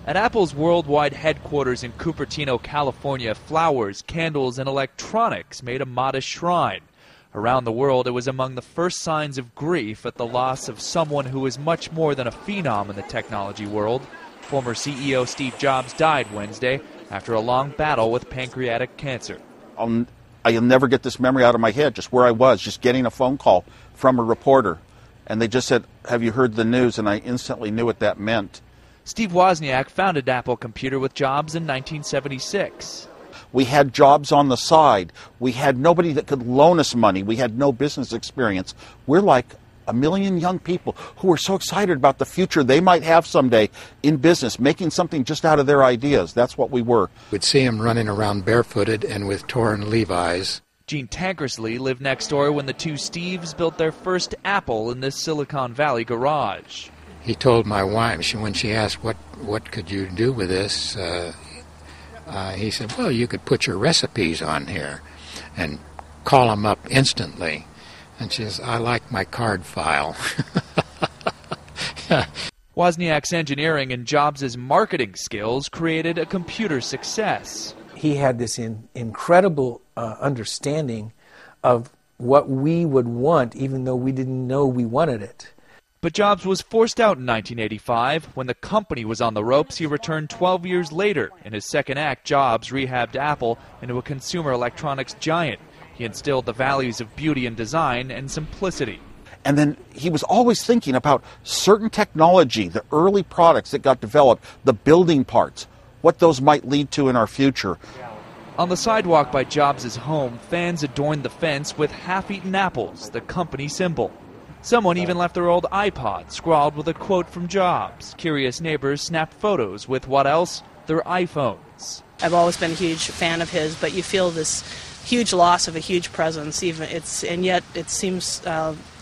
At Apple's worldwide headquarters in Cupertino, California, flowers, candles, and electronics made a modest shrine. Around the world, it was among the first signs of grief at the loss of someone who was much more than a phenom in the technology world. Former CEO Steve Jobs died Wednesday after a long battle with pancreatic cancer. I'll never get this memory out of my head, just where I was, just getting a phone call from a reporter. And they just said, "Have you heard the news?" And I instantly knew what that meant. Steve Wozniak founded Apple Computer with Jobs in 1976. We had jobs on the side. We had nobody that could loan us money. We had no business experience. We're like a million young people who are so excited about the future they might have someday in business, making something just out of their ideas. That's what we were. We'd see him running around barefooted and with torn Levi's. Gene Tankersley lived next door when the two Steves built their first Apple in this Silicon Valley garage. He told my wife, when she asked, what could you do with this, he said, well, you could put your recipes on here and call them up instantly. And she says, I like my card file. Wozniak's engineering and Jobs' marketing skills created a computer success. He had this incredible understanding of what we would want, even though we didn't know we wanted it. But Jobs was forced out in 1985. When the company was on the ropes, he returned 12 years later. In his second act, Jobs rehabbed Apple into a consumer electronics giant. He instilled the values of beauty and design and simplicity. And then he was always thinking about certain technology, the early products that got developed, the building parts, what those might lead to in our future. On the sidewalk by Jobs' home, fans adorned the fence with half-eaten apples, the company symbol. Someone even left their old iPod scrawled with a quote from Jobs. Curious neighbors snapped photos with what else? Their iPhones. I've always been a huge fan of his, but you feel this huge loss of a huge presence, and yet it seems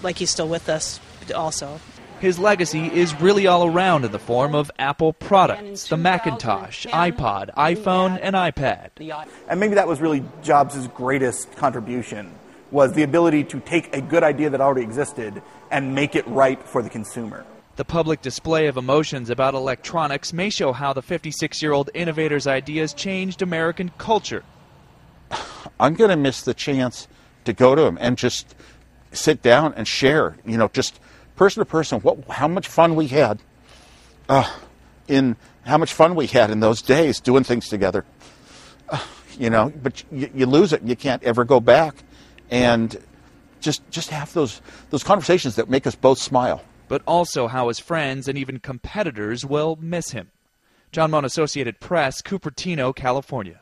like he's still with us also. His legacy is really all around in the form of Apple products, the Macintosh, iPod, iPhone, and iPad. And maybe that was really Jobs' greatest contribution, was the ability to take a good idea that already existed and make it right for the consumer. The public display of emotions about electronics may show how the 56-year-old innovator's ideas changed American culture. I'm going to miss the chance to go to him and just sit down and share, just person to person, how much fun we had in those days doing things together. But you lose it and you can't ever go back. And just have those conversations that make us both smile. But also how his friends and even competitors will miss him. John Moen, Associated Press, Cupertino, California.